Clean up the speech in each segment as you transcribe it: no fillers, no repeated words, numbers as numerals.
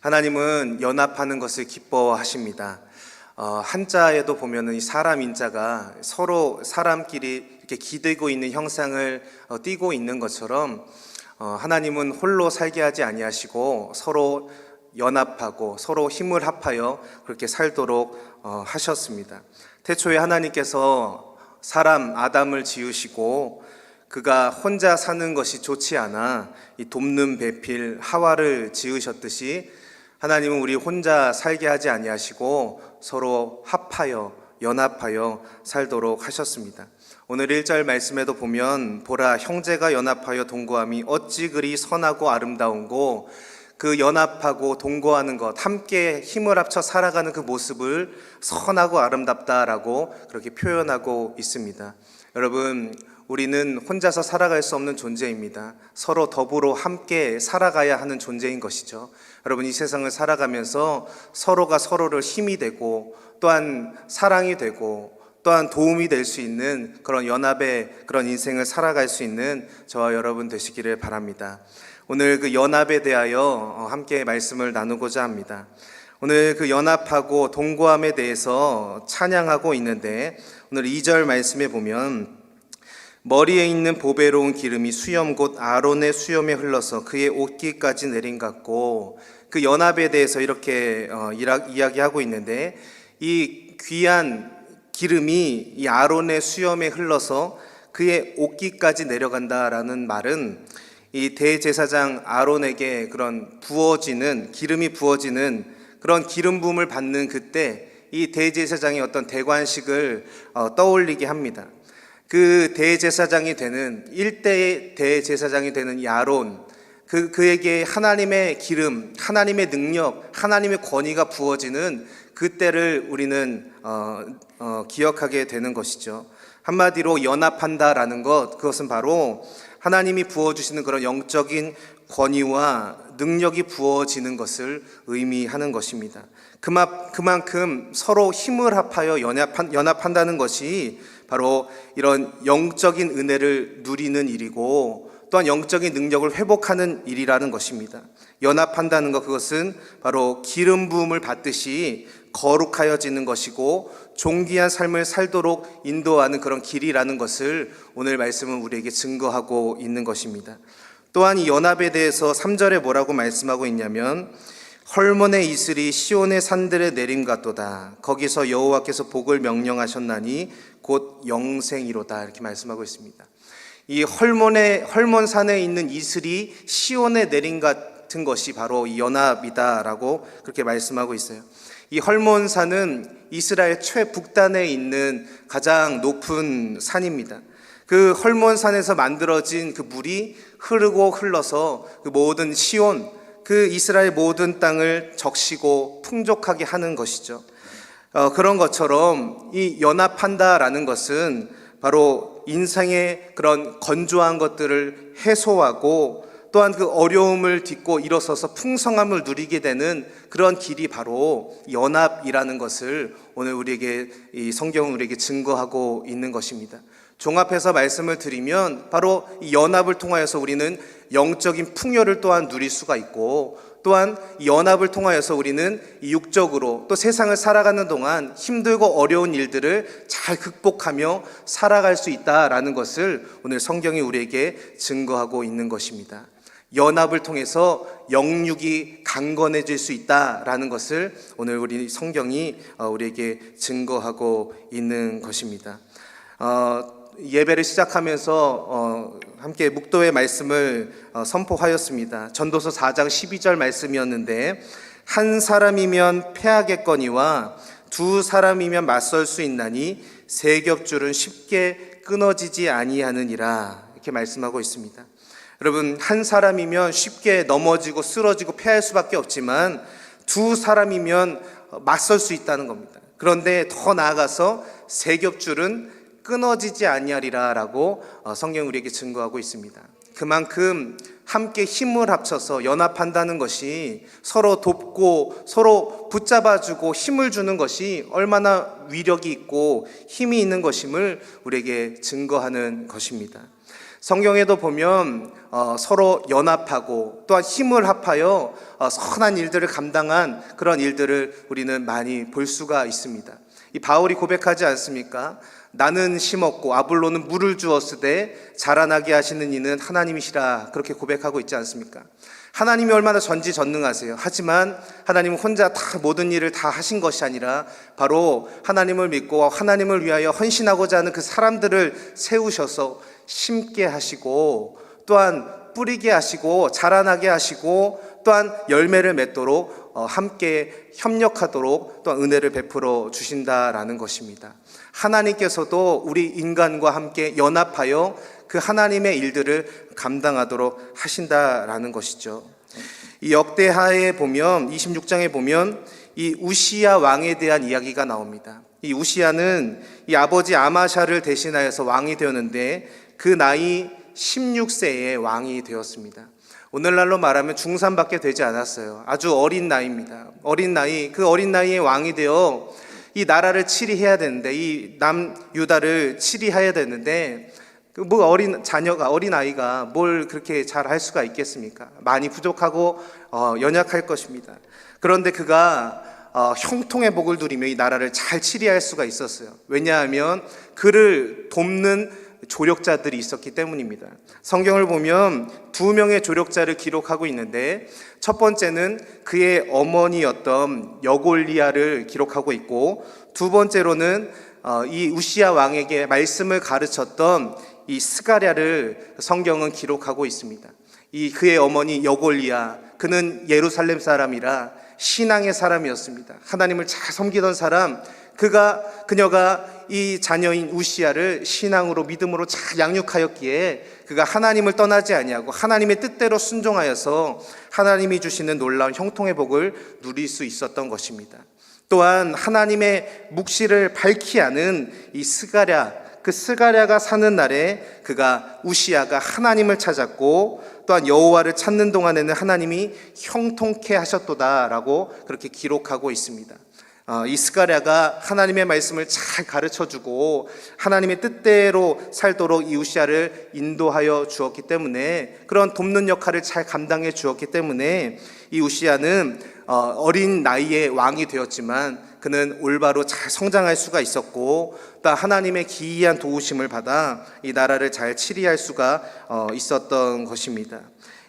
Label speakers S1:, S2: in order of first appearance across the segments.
S1: 하나님은 연합하는 것을 기뻐하십니다. 한자에도 보면은 이 사람 인자가 서로 사람끼리 이렇게 기대고 있는 형상을 띠고 있는 것처럼 하나님은 홀로 살게 하지 아니하시고 서로 연합하고 서로 힘을 합하여 그렇게 살도록 하셨습니다. 태초에 하나님께서 사람 아담을 지으시고 그가 혼자 사는 것이 좋지 않아 이 돕는 배필 하와를 지으셨듯이 하나님은 우리 혼자 살게 하지 아니하시고 서로 합하여 연합하여 살도록 하셨습니다. 오늘 1절 말씀에도 보면 보라 형제가 연합하여 동거함이 어찌 그리 선하고 아름다운고, 그 연합하고 동거하는 것, 함께 힘을 합쳐 살아가는 그 모습을 선하고 아름답다라고 그렇게 표현하고 있습니다. 여러분, 우리는 혼자서 살아갈 수 없는 존재입니다. 서로 더불어 함께 살아가야 하는 존재인 것이죠. 여러분, 이 세상을 살아가면서 서로가 서로를 힘이 되고 또한 사랑이 되고 또한 도움이 될 수 있는 그런 연합의 그런 인생을 살아갈 수 있는 저와 여러분 되시기를 바랍니다. 오늘 그 연합에 대하여 함께 말씀을 나누고자 합니다. 오늘 그 연합하고 동거함에 대해서 찬양하고 있는데, 오늘 2절 말씀에 보면 머리에 있는 보배로운 기름이 수염 곧 아론의 수염에 흘러서 그의 옷깃까지 내린 같고, 그 연합에 대해서 이렇게 이야기하고 있는데, 이 귀한 기름이 이 아론의 수염에 흘러서 그의 옷깃까지 내려간다라는 말은 이 대제사장 아론에게 그런 부어지는 기름이 부어지는 그런 기름 부음을 받는 그때 이 대제사장의 어떤 대관식을 떠올리게 합니다. 그 대제사장이 되는 1대 대제사장이 되는 이 아론, 그에게 하나님의 기름, 하나님의 능력, 하나님의 권위가 부어지는 그때를 우리는 기억하게 되는 것이죠. 한마디로 연합한다라는 것, 그것은 바로 하나님이 부어주시는 그런 영적인 권위와 능력이 부어지는 것을 의미하는 것입니다. 그만큼 서로 힘을 합하여 연합한다는 것이 바로 이런 영적인 은혜를 누리는 일이고 또한 영적인 능력을 회복하는 일이라는 것입니다. 연합한다는 것, 그것은 바로 기름 부음을 받듯이 거룩하여지는 것이고 존귀한 삶을 살도록 인도하는 그런 길이라는 것을 오늘 말씀은 우리에게 증거하고 있는 것입니다. 또한 이 연합에 대해서 3절에 뭐라고 말씀하고 있냐면 헐몬의 이슬이 시온의 산들에 내림 같도다. 거기서 여호와께서 복을 명령하셨나니 곧 영생이로다. 이렇게 말씀하고 있습니다. 이 헐몬산에 있는 이슬이 시온에 내림 같은 것이 바로 이 연합이다라고 그렇게 말씀하고 있어요. 이 헐몬산은 이스라엘 최북단에 있는 가장 높은 산입니다. 그 헐몬산에서 만들어진 그 물이 흐르고 흘러서 그 모든 시온, 그 이스라엘 모든 땅을 적시고 풍족하게 하는 것이죠. 그런 것처럼 이 연합한다라는 것은 바로 인생의 그런 건조한 것들을 해소하고 또한 그 어려움을 딛고 일어서서 풍성함을 누리게 되는 그런 길이 바로 연합이라는 것을 오늘 우리에게 이 성경은 우리에게 증거하고 있는 것입니다. 종합해서 말씀을 드리면 바로 이 연합을 통하여서 우리는 영적인 풍요를 또한 누릴 수가 있고 또한 이 연합을 통하여서 우리는 이 육적으로 또 세상을 살아가는 동안 힘들고 어려운 일들을 잘 극복하며 살아갈 수 있다라는 것을 오늘 성경이 우리에게 증거하고 있는 것입니다. 연합을 통해서 영육이 강건해질 수 있다라는 것을 오늘 우리 성경이 우리에게 증거하고 있는 것입니다. 예배를 시작하면서 함께 묵도의 말씀을 선포하였습니다. 전도서 4장 12절 말씀이었는데 한 사람이면 패하겠거니와 두 사람이면 맞설 수 있나니 세 겹줄은 쉽게 끊어지지 아니하느니라. 이렇게 말씀하고 있습니다. 여러분, 한 사람이면 쉽게 넘어지고 쓰러지고 패할 수밖에 없지만 두 사람이면 맞설 수 있다는 겁니다. 그런데 더 나아가서 세 겹줄은 끊어지지 아니하리라 라고 성경 우리에게 증거하고 있습니다. 그만큼 함께 힘을 합쳐서 연합한다는 것이 서로 돕고 서로 붙잡아주고 힘을 주는 것이 얼마나 위력이 있고 힘이 있는 것임을 우리에게 증거하는 것입니다. 성경에도 보면 서로 연합하고 또한 힘을 합하여 선한 일들을 감당한 그런 일들을 우리는 많이 볼 수가 있습니다. 이 바울이 고백하지 않습니까? 나는 심었고 아볼로는 물을 주었으되 자라나게 하시는 이는 하나님이시라, 그렇게 고백하고 있지 않습니까? 하나님이 얼마나 전지전능하세요. 하지만 하나님은 혼자 다 모든 일을 다 하신 것이 아니라 바로 하나님을 믿고 하나님을 위하여 헌신하고자 하는 그 사람들을 세우셔서 심게 하시고 또한 뿌리게 하시고 자라나게 하시고 또한 열매를 맺도록 함께 협력하도록 또한 은혜를 베풀어 주신다라는 것입니다. 하나님께서도 우리 인간과 함께 연합하여 그 하나님의 일들을 감당하도록 하신다라는 것이죠. 이 역대하에 보면 26장에 보면 이 우시야 왕에 대한 이야기가 나옵니다. 이 우시야는 이 아버지 아마샤를 대신하여서 왕이 되었는데 그 나이 16세에 왕이 되었습니다. 오늘날로 말하면 중3밖에 되지 않았어요. 아주 어린 나이입니다. 어린 나이, 그 어린 나이에 왕이 되어 이 나라를 치리해야 되는데, 이 남유다를 치리해야 되는데 뭐 어린 자녀가, 어린 아이가 뭘 그렇게 잘 할 수가 있겠습니까? 많이 부족하고 연약할 것입니다. 그런데 그가 형통의 복을 누리며 이 나라를 잘 치리할 수가 있었어요. 왜냐하면 그를 돕는 조력자들이 있었기 때문입니다. 성경을 보면 2명의 조력자를 기록하고 있는데, 첫 번째는 그의 어머니였던 여골리아를 기록하고 있고, 두 번째로는 이 우시야 왕에게 말씀을 가르쳤던 이 스가랴를 성경은 기록하고 있습니다. 이 그의 어머니 여골리아, 그는 예루살렘 사람이라 신앙의 사람이었습니다. 하나님을 잘 섬기던 사람, 그녀가 이 자녀인 우시야를 신앙으로 믿음으로 잘 양육하였기에 그가 하나님을 떠나지 아니하고 하나님의 뜻대로 순종하여서 하나님이 주시는 놀라운 형통의 복을 누릴 수 있었던 것입니다. 또한 하나님의 묵시를 밝히 하는 이 스가랴, 그 스가랴가 사는 날에 그가 우시야가 하나님을 찾았고 또한 여호와를 찾는 동안에는 하나님이 형통케 하셨도다라고 그렇게 기록하고 있습니다. 이 스가랴가 하나님의 말씀을 잘 가르쳐주고 하나님의 뜻대로 살도록 이 우시야를 인도하여 주었기 때문에, 그런 돕는 역할을 잘 감당해 주었기 때문에 이 우시야는 어린 나이에 왕이 되었지만 그는 올바로 잘 성장할 수가 있었고 또 하나님의 기이한 도우심을 받아 이 나라를 잘 치리할 수가 있었던 것입니다.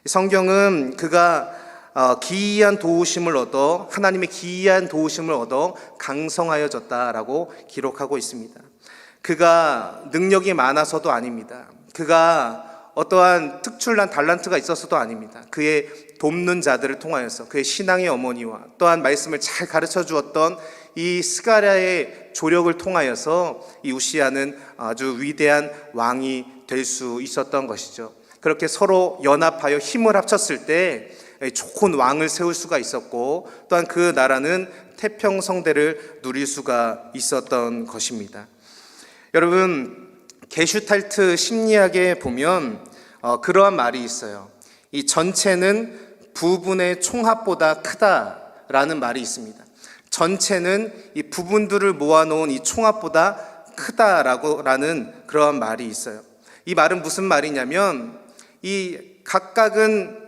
S1: 성경은 그가 기이한 도우심을 얻어, 하나님의 기이한 도우심을 얻어 강성하여졌다라고 기록하고 있습니다. 그가 능력이 많아서도 아닙니다. 그가 어떠한 특출난 달란트가 있어서도 아닙니다. 그의 돕는 자들을 통하여서, 그의 신앙의 어머니와 또한 말씀을 잘 가르쳐 주었던 이 스가랴의 조력을 통하여서 이 우시야는 아주 위대한 왕이 될 수 있었던 것이죠. 그렇게 서로 연합하여 힘을 합쳤을 때 좋은 왕을 세울 수가 있었고 또한 그 나라는 태평성대를 누릴 수가 있었던 것입니다. 여러분, 게슈탈트 심리학에 보면 그러한 말이 있어요. 이 전체는 부분의 총합보다 크다라는 말이 있습니다. 전체는 이 부분들을 모아놓은 이 총합보다 크다라는 그러한 말이 있어요. 이 말은 무슨 말이냐면, 이 각각은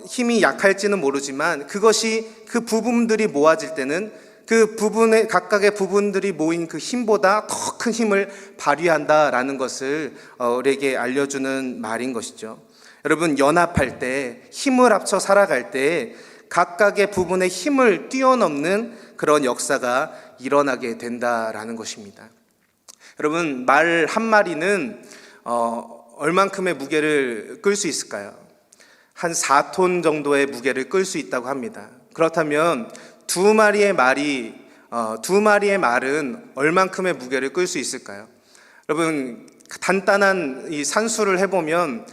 S1: 힘이 약할지는 모르지만 그것이 그 부분들이 모아질 때는 그 부분의 각각의 부분들이 모인 그 힘보다 더 큰 힘을 발휘한다라는 것을 우리에게 알려주는 말인 것이죠. 여러분, 연합할 때, 힘을 합쳐 살아갈 때 각각의 부분의 힘을 뛰어넘는 그런 역사가 일어나게 된다라는 것입니다. 여러분, 말 한 마리는 얼만큼의 무게를 끌 수 있을까요? 한 4톤 정도의 무게를 끌 수 있다고 합니다. 그렇다면 두 마리의 말은 얼만큼의 무게를 끌 수 있을까요? 여러분, 단단한 이 산수를 해보면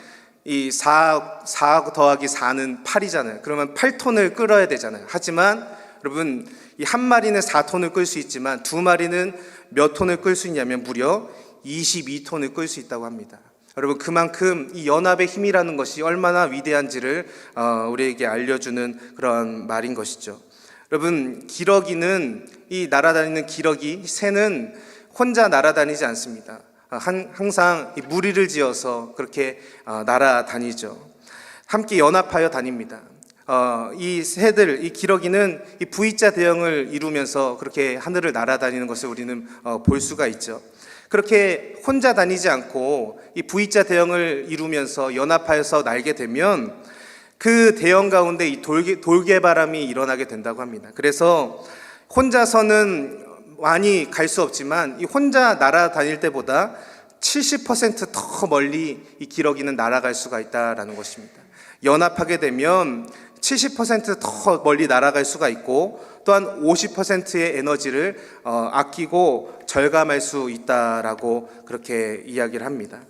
S1: 이 4 더하기 4는 8이잖아요. 그러면 8톤을 끌어야 되잖아요. 하지만 여러분, 이 한 마리는 4톤을 끌 수 있지만 두 마리는 몇 톤을 끌 수 있냐면 무려 22톤을 끌 수 있다고 합니다. 여러분, 그만큼 이 연합의 힘이라는 것이 얼마나 위대한지를 우리에게 알려주는 그런 말인 것이죠. 여러분, 기러기는, 이 날아다니는 기러기, 새는 혼자 날아다니지 않습니다. 항상 이 무리를 지어서 그렇게 날아다니죠. 함께 연합하여 다닙니다. 이 새들, 이 기러기는 이 V자 대형을 이루면서 그렇게 하늘을 날아다니는 것을 우리는 볼 수가 있죠. 그렇게 혼자 다니지 않고 이 V자 대형을 이루면서 연합하여서 날게 되면 그 대형 가운데 이 돌개바람이 일어나게 된다고 합니다. 그래서 혼자서는 많이 갈 수 없지만 이 혼자 날아다닐 때보다 70%더 멀리 이 기러기는 날아갈 수가 있다라는 것입니다. 연합하게 되면 70%더 멀리 날아갈 수가 있고 또한 50%의 에너지를 아끼고 절감할 수 있다라고 그렇게 이야기를 합니다.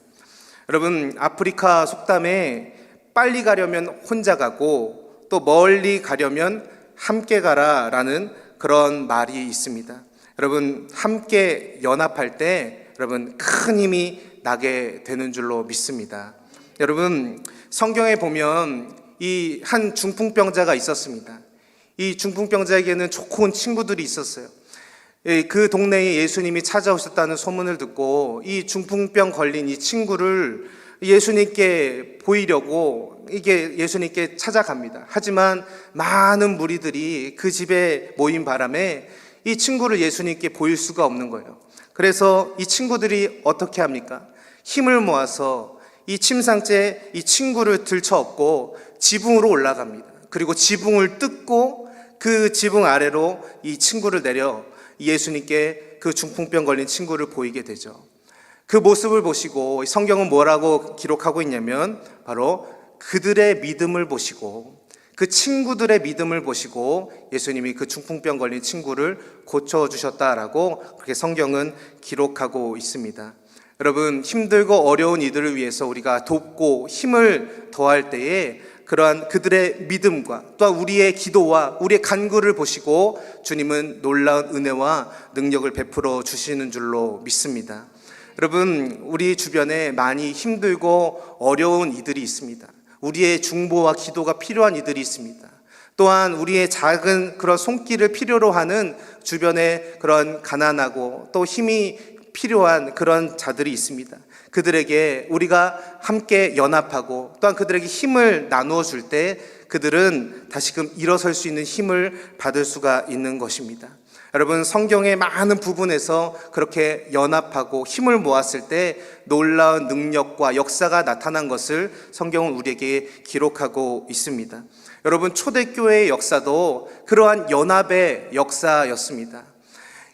S1: 여러분, 아프리카 속담에 빨리 가려면 혼자 가고 또 멀리 가려면 함께 가라라는 그런 말이 있습니다. 여러분, 함께 연합할 때 여러분 큰 힘이 나게 되는 줄로 믿습니다. 여러분, 성경에 보면 이 한 중풍병자가 있었습니다. 이 중풍병자에게는 좋은 친구들이 있었어요. 그 동네에 예수님이 찾아오셨다는 소문을 듣고 이 중풍병 걸린 이 친구를 예수님께 보이려고 이게 예수님께 찾아갑니다. 하지만 많은 무리들이 그 집에 모인 바람에 이 친구를 예수님께 보일 수가 없는 거예요. 그래서 이 친구들이 어떻게 합니까? 힘을 모아서 이 침상째 이 친구를 들쳐업고 지붕으로 올라갑니다. 그리고 지붕을 뜯고 그 지붕 아래로 이 친구를 내려 예수님께 그 중풍병 걸린 친구를 보이게 되죠. 그 모습을 보시고 성경은 뭐라고 기록하고 있냐면 바로 그들의 믿음을 보시고 그 친구들의 믿음을 보시고 예수님이 그 중풍병 걸린 친구를 고쳐주셨다라고 그렇게 성경은 기록하고 있습니다. 여러분, 힘들고 어려운 이들을 위해서 우리가 돕고 힘을 더할 때에 그러한 그들의 믿음과 또한 우리의 기도와 우리의 간구를 보시고 주님은 놀라운 은혜와 능력을 베풀어 주시는 줄로 믿습니다. 여러분, 우리 주변에 많이 힘들고 어려운 이들이 있습니다. 우리의 중보와 기도가 필요한 이들이 있습니다. 또한 우리의 작은 그런 손길을 필요로 하는 주변에 그런 가난하고 또 힘이 필요한 그런 자들이 있습니다. 그들에게 우리가 함께 연합하고 또한 그들에게 힘을 나누어 줄 때 그들은 다시금 일어설 수 있는 힘을 받을 수가 있는 것입니다. 여러분, 성경의 많은 부분에서 그렇게 연합하고 힘을 모았을 때 놀라운 능력과 역사가 나타난 것을 성경은 우리에게 기록하고 있습니다. 여러분, 초대교회의 역사도 그러한 연합의 역사였습니다.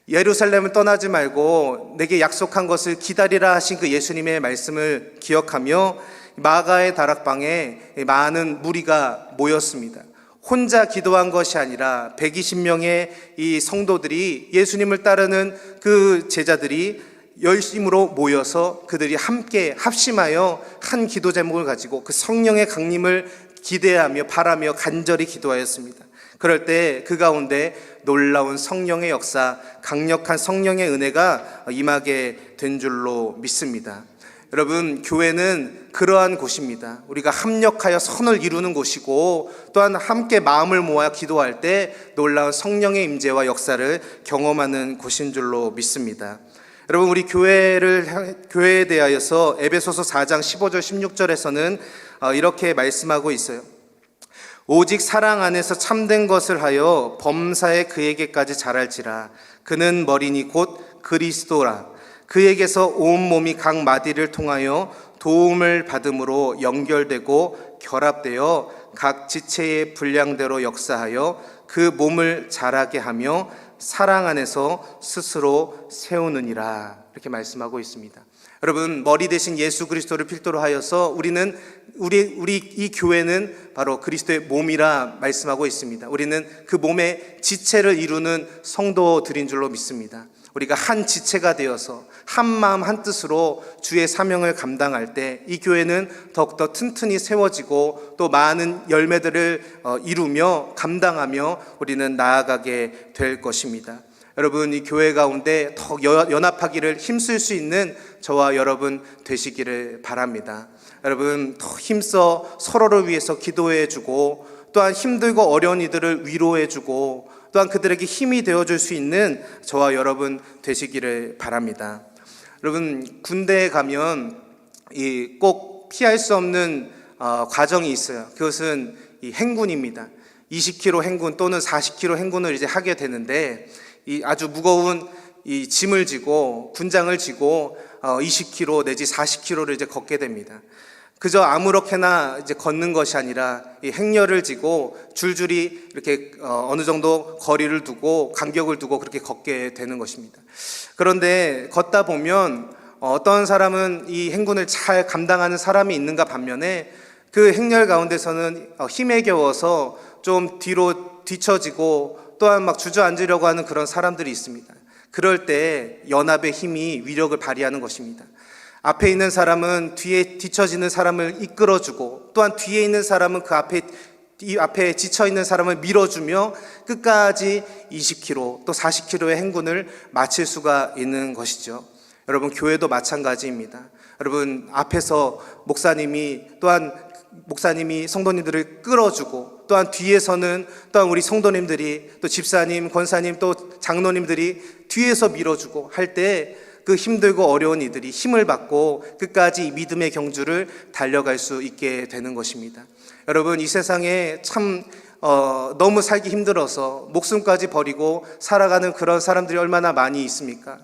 S1: 예루살렘을 떠나지 말고 내게 약속한 것을 기다리라 하신 그 예수님의 말씀을 기억하며 마가의 다락방에 많은 무리가 모였습니다. 혼자 기도한 것이 아니라 120명의 이 성도들이 예수님을 따르는 그 제자들이 열심으로 모여서 그들이 함께 합심하여 한 기도 제목을 가지고 그 성령의 강림을 기대하며 바라며 간절히 기도하였습니다. 그럴 때 그 가운데 놀라운 성령의 역사, 강력한 성령의 은혜가 임하게 된 줄로 믿습니다. 여러분, 교회는 그러한 곳입니다. 우리가 합력하여 선을 이루는 곳이고 또한 함께 마음을 모아 기도할 때 놀라운 성령의 임재와 역사를 경험하는 곳인 줄로 믿습니다. 여러분, 우리 교회에 대하여서 에베소서 4장 15절 16절에서는 이렇게 말씀하고 있어요. 오직 사랑 안에서 참된 것을 하여 범사에 그에게까지 자랄지라. 그는 머리니 곧 그리스도라. 그에게서 온 몸이 각 마디를 통하여 도움을 받음으로 연결되고 결합되어 각 지체의 분량대로 역사하여 그 몸을 자라게 하며 사랑 안에서 스스로 세우느니라. 이렇게 말씀하고 있습니다. 여러분, 머리 대신 예수 그리스도를 필두로 하여서 우리 이 교회는 바로 그리스도의 몸이라 말씀하고 있습니다. 우리는 그 몸의 지체를 이루는 성도들인 줄로 믿습니다. 우리가 한 지체가 되어서 한 마음 한 뜻으로 주의 사명을 감당할 때 이 교회는 더욱더 튼튼히 세워지고 또 많은 열매들을 이루며 감당하며 우리는 나아가게 될 것입니다. 여러분, 이 교회 가운데 더 연합하기를 힘쓸 수 있는 저와 여러분 되시기를 바랍니다. 여러분, 더 힘써 서로를 위해서 기도해주고 또한 힘들고 어려운 이들을 위로해주고 또한 그들에게 힘이 되어줄 수 있는 저와 여러분 되시기를 바랍니다. 여러분, 군대에 가면 꼭 피할 수 없는 과정이 있어요. 그것은 이 행군입니다. 20km 행군 또는 40km 행군을 이제 하게 되는데, 이 아주 무거운 이 짐을 지고 군장을 지고 20km 내지 40km를 이제 걷게 됩니다. 그저 아무렇게나 이제 걷는 것이 아니라 이 행렬을 지고 줄줄이 이렇게 어느 정도 거리를 두고 간격을 두고 그렇게 걷게 되는 것입니다. 그런데 걷다 보면 어떤 사람은 이 행군을 잘 감당하는 사람이 있는가 반면에 그 행렬 가운데서는 힘에 겨워서 좀 뒤로 뒤처지고 또한 막 주저앉으려고 하는 그런 사람들이 있습니다. 그럴 때 연합의 힘이 위력을 발휘하는 것입니다. 앞에 있는 사람은 뒤에 뒤처지는 사람을 이끌어주고, 또한 뒤에 있는 사람은 이 앞에 지쳐 있는 사람을 밀어주며 끝까지 20km 또 40km의 행군을 마칠 수가 있는 것이죠. 여러분, 교회도 마찬가지입니다. 여러분, 앞에서 목사님이 성도님들을 끌어주고, 또한 뒤에서는 또한 우리 성도님들이, 또 집사님, 권사님, 또 장로님들이 뒤에서 밀어주고 할 때 그 힘들고 어려운 이들이 힘을 받고 끝까지 믿음의 경주를 달려갈 수 있게 되는 것입니다. 여러분, 이 세상에 참 너무 살기 힘들어서 목숨까지 버리고 살아가는 그런 사람들이 얼마나 많이 있습니까?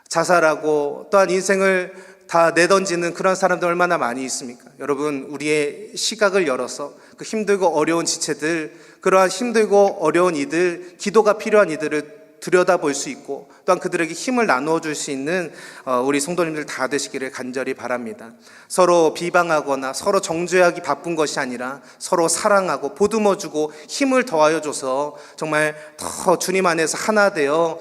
S1: 자살하고 또한 인생을 다 내던지는 그런 사람들 얼마나 많이 있습니까? 여러분, 우리의 시각을 열어서 그 힘들고 어려운 지체들, 그러한 힘들고 어려운 이들, 기도가 필요한 이들을 들여다볼 수 있고, 또한 그들에게 힘을 나누어 줄 수 있는 우리 성도님들 다 되시기를 간절히 바랍니다. 서로 비방하거나 서로 정죄하기 바쁜 것이 아니라 서로 사랑하고 보듬어주고 힘을 더하여 줘서 정말 더 주님 안에서 하나 되어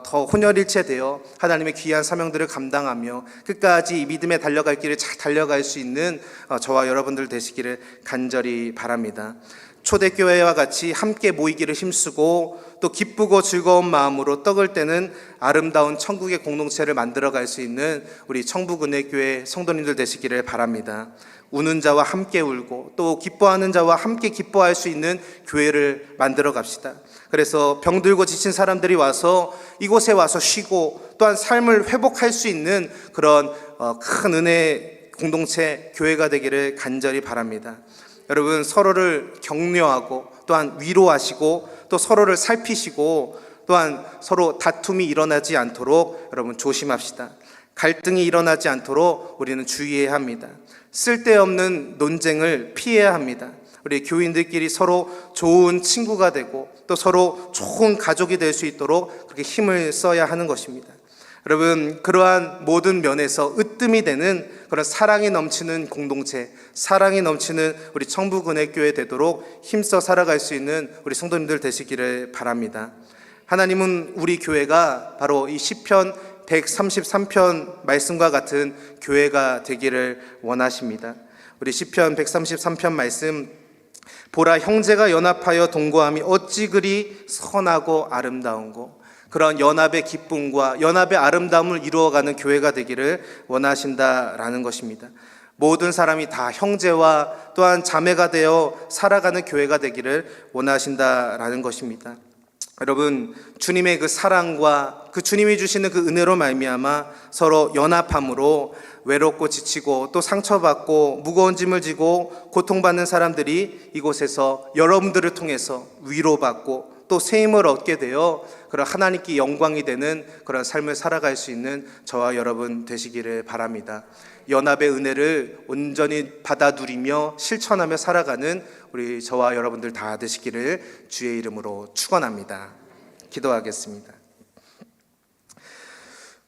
S1: 더 혼혈일체되어 하나님의 귀한 사명들을 감당하며 끝까지 믿음에 달려갈 길을 잘 달려갈 수 있는 저와 여러분들 되시기를 간절히 바랍니다. 초대교회와 같이 함께 모이기를 힘쓰고 또 기쁘고 즐거운 마음으로 떡을 떼는 아름다운 천국의 공동체를 만들어갈 수 있는 우리 청북은혜교회 성도님들 되시기를 바랍니다. 우는 자와 함께 울고 또 기뻐하는 자와 함께 기뻐할 수 있는 교회를 만들어 갑시다. 그래서 병들고 지친 사람들이 와서 이곳에 와서 쉬고 또한 삶을 회복할 수 있는 그런 큰 은혜 공동체 교회가 되기를 간절히 바랍니다. 여러분, 서로를 격려하고 또한 위로하시고 또 서로를 살피시고 또한 서로 다툼이 일어나지 않도록 여러분 조심합시다. 갈등이 일어나지 않도록 우리는 주의해야 합니다. 쓸데없는 논쟁을 피해야 합니다. 우리 교인들끼리 서로 좋은 친구가 되고 또 서로 좋은 가족이 될 수 있도록 그렇게 힘을 써야 하는 것입니다. 여러분, 그러한 모든 면에서 으뜸이 되는 그런 사랑이 넘치는 공동체, 사랑이 넘치는 우리 청북은혜교회 되도록 힘써 살아갈 수 있는 우리 성도님들 되시기를 바랍니다. 하나님은 우리 교회가 바로 이 시편 133편 말씀과 같은 교회가 되기를 원하십니다. 우리 시편 133편 말씀, 보라, 형제가 연합하여 동거함이 어찌 그리 선하고 아름다운고. 그런 연합의 기쁨과 연합의 아름다움을 이루어가는 교회가 되기를 원하신다라는 것입니다. 모든 사람이 다 형제와 또한 자매가 되어 살아가는 교회가 되기를 원하신다라는 것입니다. 여러분, 주님의 그 사랑과 그 주님이 주시는 그 은혜로 말미암아 서로 연합함으로 외롭고 지치고 또 상처받고 무거운 짐을 지고 고통받는 사람들이 이곳에서 여러분들을 통해서 위로받고 또 새 힘을 얻게 되어 그런 하나님께 영광이 되는 그런 삶을 살아갈 수 있는 저와 여러분 되시기를 바랍니다. 연합의 은혜를 온전히 받아 누리며 실천하며 살아가는 우리 저와 여러분들 다 되시기를 주의 이름으로 축원합니다. 기도하겠습니다.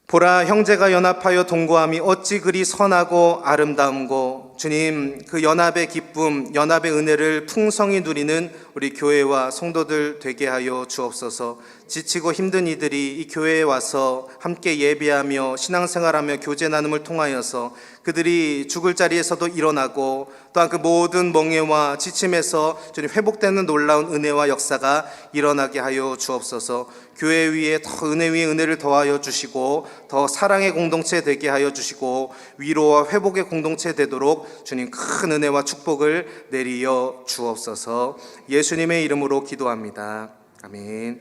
S1: 보라, 형제가 연합하여 동거함이 어찌 그리 선하고 아름다운고. 주님, 그 연합의 기쁨, 연합의 은혜를 풍성히 누리는 우리 교회와 성도들 되게 하여 주옵소서. 지치고 힘든 이들이 이 교회에 와서 함께 예배하며 신앙생활하며 교제 나눔을 통하여서 그들이 죽을 자리에서도 일어나고 또한 그 모든 멍에와 지침에서 주님 회복되는 놀라운 은혜와 역사가 일어나게 하여 주옵소서. 교회 위에 더 은혜 위에 은혜를 더하여 주시고 더 사랑의 공동체 되게 하여 주시고 위로와 회복의 공동체 되도록 주님 큰 은혜와 축복을 내리어 주옵소서. 예수님의 이름으로 기도합니다. 아멘.